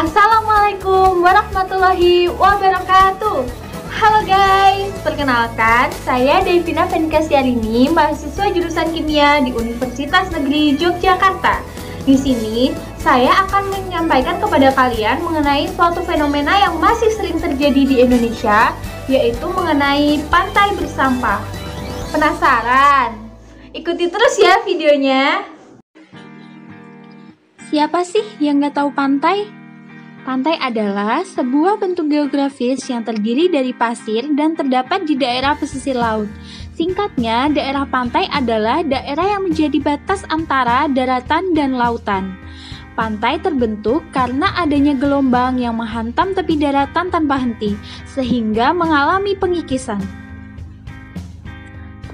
Assalamualaikum warahmatullahi wabarakatuh. Halo guys, perkenalkan saya Devina Fenikasyarini, mahasiswa jurusan Kimia di Universitas Negeri Yogyakarta. Di sini saya akan menyampaikan kepada kalian mengenai suatu fenomena yang masih sering terjadi di Indonesia, yaitu mengenai pantai bersampah. Penasaran? Ikuti terus ya videonya. Siapa sih yang nggak tahu pantai? Pantai adalah sebuah bentuk geografis yang terdiri dari pasir dan terdapat di daerah pesisir laut. Singkatnya, daerah pantai adalah daerah yang menjadi batas antara daratan dan lautan. Pantai terbentuk karena adanya gelombang yang menghantam tepi daratan tanpa henti, sehingga mengalami pengikisan.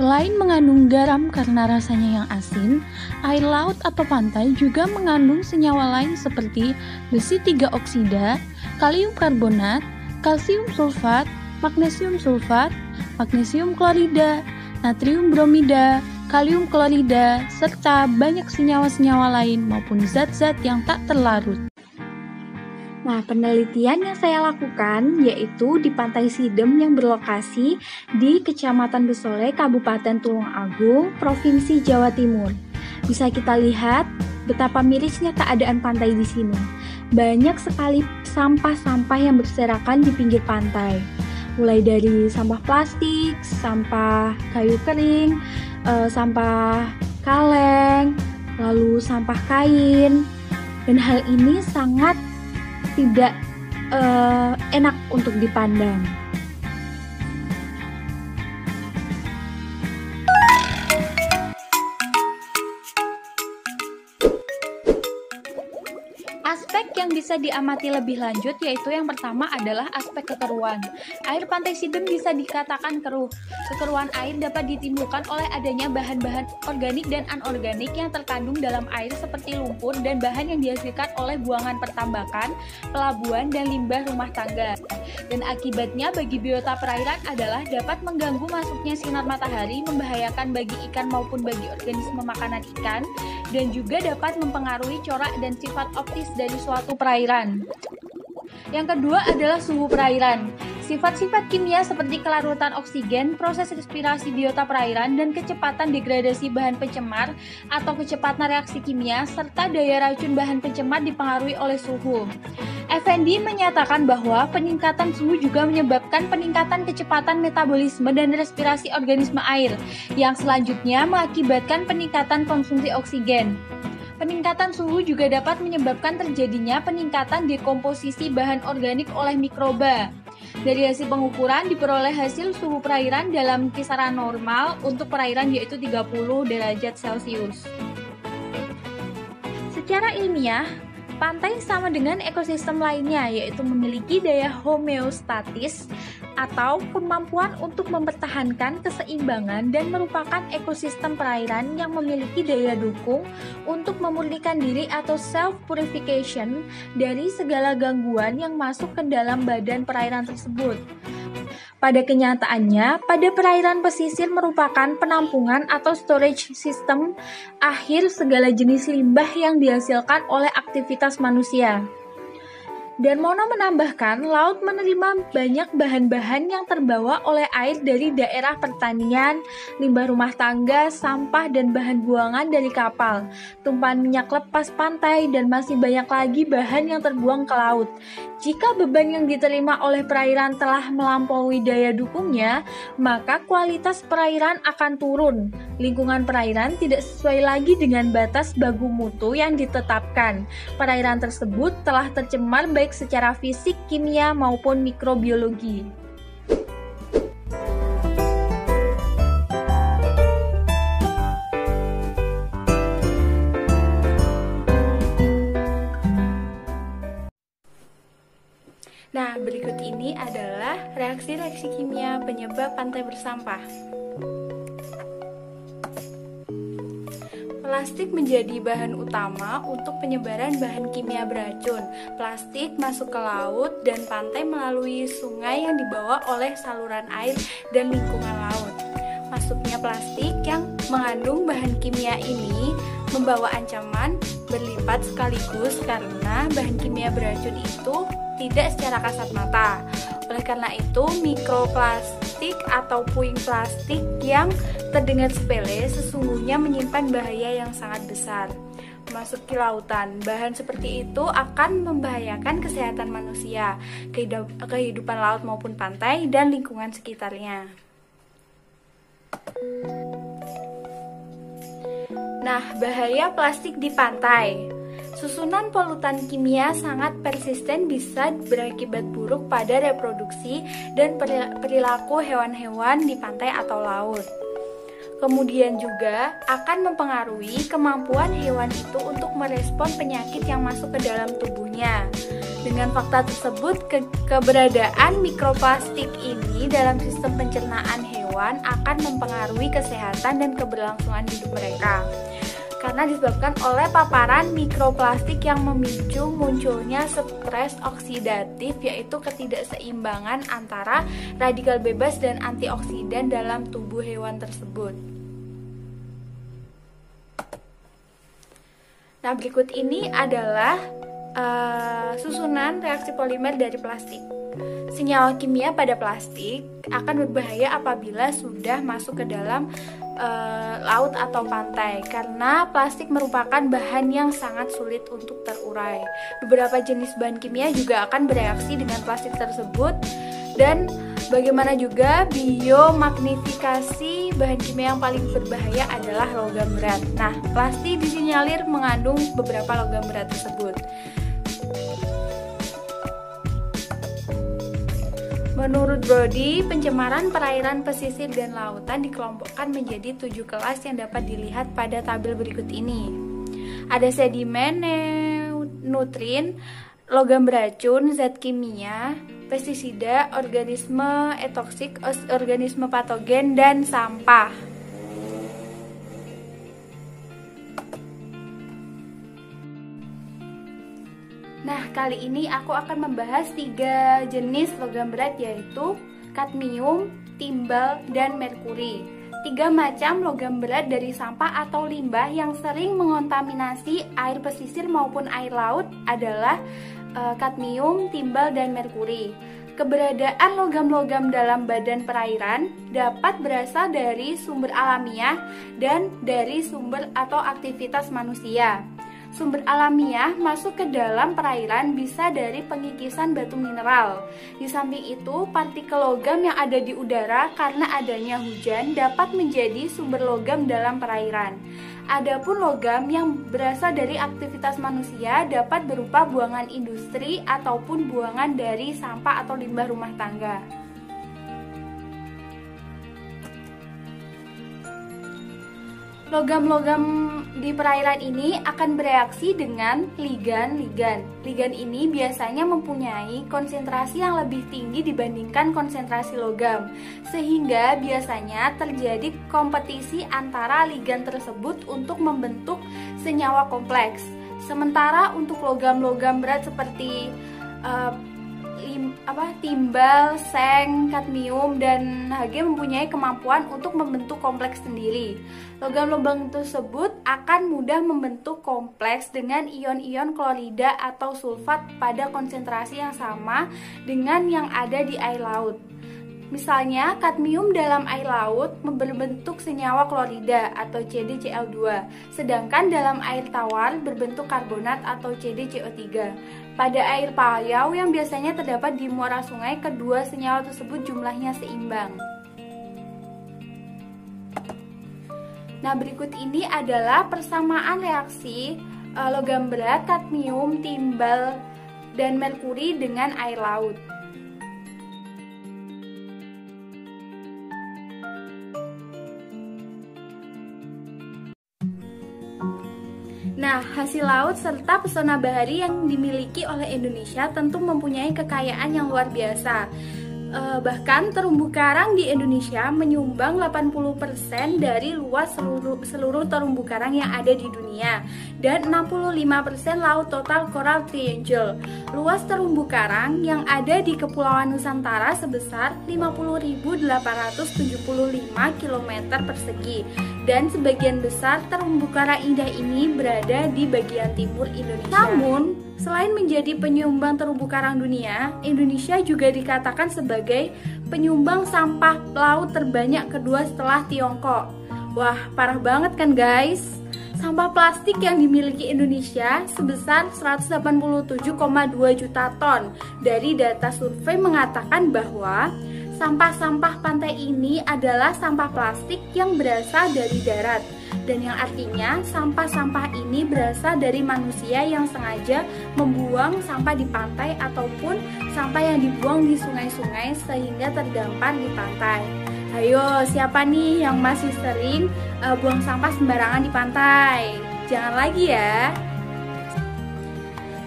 Selain mengandung garam karena rasanya yang asin, air laut atau pantai juga mengandung senyawa lain seperti besi 3 oksida, kalium karbonat, kalsium sulfat, magnesium klorida, natrium bromida, kalium klorida, serta banyak senyawa-senyawa lain maupun zat-zat yang tak terlarut. Nah, penelitian yang saya lakukan yaitu di Pantai Sidem yang berlokasi di Kecamatan Besole, Kabupaten Tulungagung, Provinsi Jawa Timur. Bisa kita lihat betapa mirisnya keadaan pantai di sini. Banyak sekali sampah-sampah yang berserakan di pinggir pantai. Mulai dari sampah plastik, sampah kayu kering, sampah kaleng, lalu sampah kain. Dan hal ini sangat tidak enak untuk dipandang. Aspek yang bisa diamati lebih lanjut yaitu yang pertama adalah aspek kekeruhan. Air Pantai Sidem bisa dikatakan keruh. Kekeruhan air dapat ditimbulkan oleh adanya bahan-bahan organik dan anorganik yang terkandung dalam air seperti lumpur dan bahan yang dihasilkan oleh buangan pertambakan, pelabuhan, dan limbah rumah tangga. Dan akibatnya bagi biota perairan adalah dapat mengganggu masuknya sinar matahari, membahayakan bagi ikan maupun bagi organisme makanan ikan, dan juga dapat mempengaruhi corak dan sifat optis dari suatu perairan. Yang kedua adalah suhu perairan. Sifat-sifat kimia seperti kelarutan oksigen, proses respirasi biota perairan, dan kecepatan degradasi bahan pencemar atau kecepatan reaksi kimia, serta daya racun bahan pencemar dipengaruhi oleh suhu. Effendi menyatakan bahwa peningkatan suhu juga menyebabkan peningkatan kecepatan metabolisme dan respirasi organisme air, yang selanjutnya mengakibatkan peningkatan konsumsi oksigen. Peningkatan suhu juga dapat menyebabkan terjadinya peningkatan dekomposisi bahan organik oleh mikroba. Dari hasil pengukuran diperoleh hasil suhu perairan dalam kisaran normal untuk perairan yaitu 30 derajat Celcius. Secara ilmiah, pantai sama dengan ekosistem lainnya, yaitu memiliki daya homeostatis atau kemampuan untuk mempertahankan keseimbangan dan merupakan ekosistem perairan yang memiliki daya dukung untuk memurnikan diri atau self-purification dari segala gangguan yang masuk ke dalam badan perairan tersebut. Pada kenyataannya, pada perairan pesisir merupakan penampungan atau storage system akhir segala jenis limbah yang dihasilkan oleh aktivitas manusia. Darmono menambahkan, laut menerima banyak bahan-bahan yang terbawa oleh air dari daerah pertanian, limbah rumah tangga, sampah, dan bahan buangan dari kapal, tumpahan minyak lepas pantai, dan masih banyak lagi bahan yang terbuang ke laut. Jika beban yang diterima oleh perairan telah melampaui daya dukungnya, maka kualitas perairan akan turun. Lingkungan perairan tidak sesuai lagi dengan batas baku mutu yang ditetapkan. Perairan tersebut telah tercemar baik secara fisik, kimia, maupun mikrobiologi. Nah, berikut ini adalah reaksi-reaksi kimia penyebab pantai bersampah. Plastik menjadi bahan utama untuk penyebaran bahan kimia beracun. Plastik masuk ke laut dan pantai melalui sungai yang dibawa oleh saluran air dan lingkungan laut. Masuknya plastik yang mengandung bahan kimia ini membawa ancaman berlimpah cepat sekaligus karena bahan kimia beracun itu tidak secara kasat mata. Oleh karena itu, mikroplastik atau puing plastik yang terdengar sepele sesungguhnya menyimpan bahaya yang sangat besar. Memasuki lautan, bahan seperti itu akan membahayakan kesehatan manusia, kehidupan laut maupun pantai, dan lingkungan sekitarnya. Nah, bahaya plastik di pantai. Susunan polutan kimia sangat persisten bisa berakibat buruk pada reproduksi dan perilaku hewan-hewan di pantai atau laut. Kemudian juga akan mempengaruhi kemampuan hewan itu untuk merespon penyakit yang masuk ke dalam tubuhnya. Dengan fakta tersebut, keberadaan mikroplastik ini dalam sistem pencernaan hewan akan mempengaruhi kesehatan dan keberlangsungan hidup mereka. Karena disebabkan oleh paparan mikroplastik yang memicu munculnya stres oksidatif, yaitu ketidakseimbangan antara radikal bebas dan antioksidan dalam tubuh hewan tersebut. Nah, berikut ini adalah susunan reaksi polimer dari plastik. Senyawa kimia pada plastik akan berbahaya apabila sudah masuk ke dalam laut atau pantai, karena plastik merupakan bahan yang sangat sulit untuk terurai. Beberapa jenis bahan kimia juga akan bereaksi dengan plastik tersebut, dan bagaimana juga biomagnifikasi bahan kimia yang paling berbahaya adalah logam berat. Nah, plastik disinyalir mengandung beberapa logam berat tersebut. Menurut Brody, pencemaran perairan, pesisir, dan lautan dikelompokkan menjadi 7 kelas yang dapat dilihat pada tabel berikut ini. Ada sedimen, nutrin, logam beracun, zat kimia, pestisida, organisme etoksik, organisme patogen, dan sampah. Nah, kali ini aku akan membahas 3 jenis logam berat, yaitu kadmium, timbal, dan merkuri. 3 macam logam berat dari sampah atau limbah yang sering mengontaminasi air pesisir maupun air laut adalah kadmium, timbal, dan merkuri. Keberadaan logam-logam dalam badan perairan dapat berasal dari sumber alamiah dan dari sumber atau aktivitas manusia. Sumber alamiah masuk ke dalam perairan bisa dari pengikisan batu mineral. Di samping itu, partikel logam yang ada di udara karena adanya hujan dapat menjadi sumber logam dalam perairan. Adapun logam yang berasal dari aktivitas manusia dapat berupa buangan industri ataupun buangan dari sampah atau limbah rumah tangga. Logam-logam di perairan ini akan bereaksi dengan ligan-ligan. Ligan ini biasanya mempunyai konsentrasi yang lebih tinggi dibandingkan konsentrasi logam, sehingga biasanya terjadi kompetisi antara ligan tersebut untuk membentuk senyawa kompleks. Sementara untuk logam-logam berat seperti timbal, seng, kadmium, dan Hg mempunyai kemampuan untuk membentuk kompleks sendiri. Logam-logam tersebut akan mudah membentuk kompleks dengan ion-ion klorida atau sulfat pada konsentrasi yang sama dengan yang ada di air laut. Misalnya, kadmium dalam air laut berbentuk senyawa klorida atau CdCl2, sedangkan dalam air tawar berbentuk karbonat atau CdCO3. Pada air payau yang biasanya terdapat di muara sungai, kedua senyawa tersebut jumlahnya seimbang. Nah, berikut ini adalah persamaan reaksi logam berat, kadmium, timbal, dan merkuri dengan air laut. Nah, hasil laut serta pesona bahari yang dimiliki oleh Indonesia tentu mempunyai kekayaan yang luar biasa. Bahkan terumbu karang di Indonesia menyumbang 80% dari luas seluruh terumbu karang yang ada di dunia dan 65% laut total Coral Triangle. Luas terumbu karang yang ada di Kepulauan Nusantara sebesar 50.875 km persegi dan sebagian besar terumbu karang indah ini berada di bagian timur Indonesia. Namun, selain menjadi penyumbang terumbu karang dunia, Indonesia juga dikatakan sebagai penyumbang sampah laut terbanyak kedua setelah Tiongkok. Wah, parah banget kan guys? Sampah plastik yang dimiliki Indonesia sebesar 187,2 juta ton. Dari data survei mengatakan bahwa sampah-sampah pantai ini adalah sampah plastik yang berasal dari darat. Dan yang artinya sampah-sampah ini berasal dari manusia yang sengaja membuang sampah di pantai ataupun sampah yang dibuang di sungai-sungai sehingga terdampar di pantai. Ayo, siapa nih yang masih sering buang sampah sembarangan di pantai? Jangan lagi ya.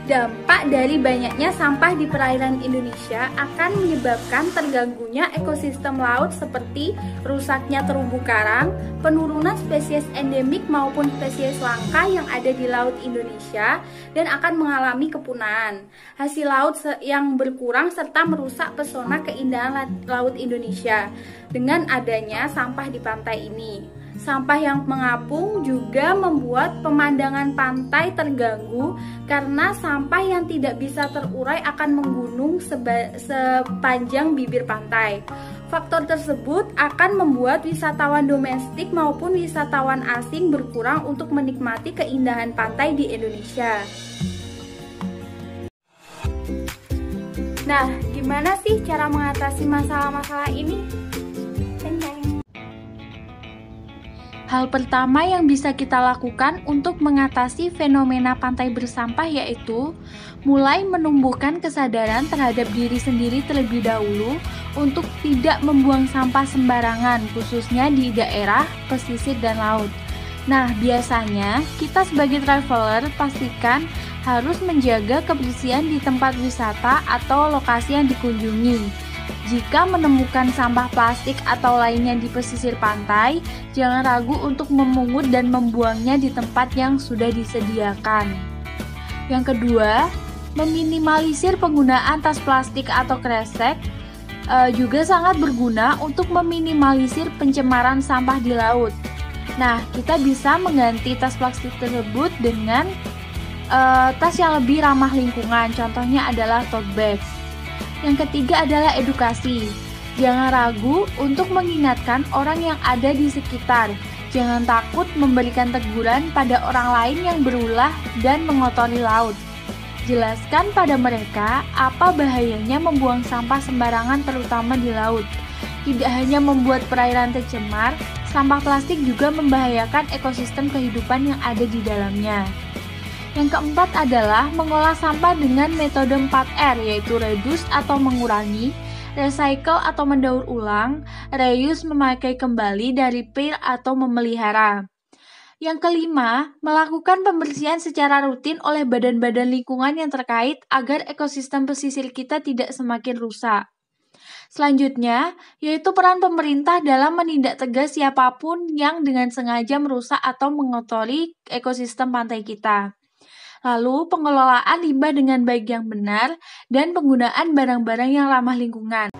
Dampak dari banyaknya sampah di perairan Indonesia akan menyebabkan terganggunya ekosistem laut seperti rusaknya terumbu karang, penurunan spesies endemik maupun spesies langka yang ada di laut Indonesia, dan akan mengalami kepunahan. Hasil laut yang berkurang serta merusak pesona keindahan laut Indonesia dengan adanya sampah di pantai ini. Sampah yang mengapung juga membuat pemandangan pantai terganggu karena sampah yang tidak bisa terurai akan menggunung sepanjang bibir pantai. Faktor tersebut akan membuat wisatawan domestik maupun wisatawan asing berkurang untuk menikmati keindahan pantai di Indonesia. Nah, gimana sih cara mengatasi masalah-masalah ini? Hal pertama yang bisa kita lakukan untuk mengatasi fenomena pantai bersampah yaitu mulai menumbuhkan kesadaran terhadap diri sendiri terlebih dahulu untuk tidak membuang sampah sembarangan, khususnya di daerah pesisir dan laut. Nah, biasanya kita sebagai traveler pastikan harus menjaga kebersihan di tempat wisata atau lokasi yang dikunjungi. Jika menemukan sampah plastik atau lainnya di pesisir pantai, jangan ragu untuk memungut dan membuangnya di tempat yang sudah disediakan. Yang kedua, meminimalisir penggunaan tas plastik atau kresek juga sangat berguna untuk meminimalisir pencemaran sampah di laut. Nah, kita bisa mengganti tas plastik tersebut dengan tas yang lebih ramah lingkungan, contohnya adalah tote bags. Yang ketiga adalah edukasi. Jangan ragu untuk mengingatkan orang yang ada di sekitar. Jangan takut memberikan teguran pada orang lain yang berulah dan mengotori laut. Jelaskan pada mereka apa bahayanya membuang sampah sembarangan terutama di laut. Tidak hanya membuat perairan tercemar, sampah plastik juga membahayakan ekosistem kehidupan yang ada di dalamnya. Yang keempat adalah mengolah sampah dengan metode 4R, yaitu reduce atau mengurangi, recycle atau mendaur ulang, reuse memakai kembali, dan repair atau memelihara. Yang kelima, melakukan pembersihan secara rutin oleh badan-badan lingkungan yang terkait agar ekosistem pesisir kita tidak semakin rusak. Selanjutnya, yaitu peran pemerintah dalam menindak tegas siapapun yang dengan sengaja merusak atau mengotori ekosistem pantai kita. Lalu, pengelolaan limbah dengan baik yang benar, dan penggunaan barang-barang yang ramah lingkungan.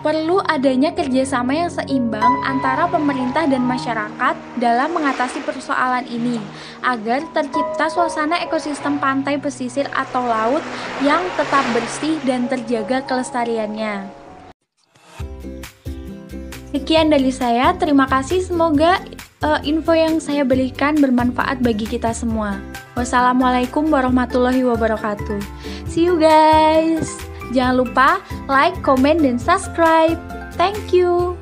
Perlu adanya kerjasama yang seimbang antara pemerintah dan masyarakat dalam mengatasi persoalan ini, agar tercipta suasana ekosistem pantai pesisir atau laut yang tetap bersih dan terjaga kelestariannya. Sekian dari saya, terima kasih, semoga info yang saya berikan bermanfaat bagi kita semua. Wassalamualaikum warahmatullahi wabarakatuh. See you guys. Jangan lupa like, comment, dan subscribe. Thank you.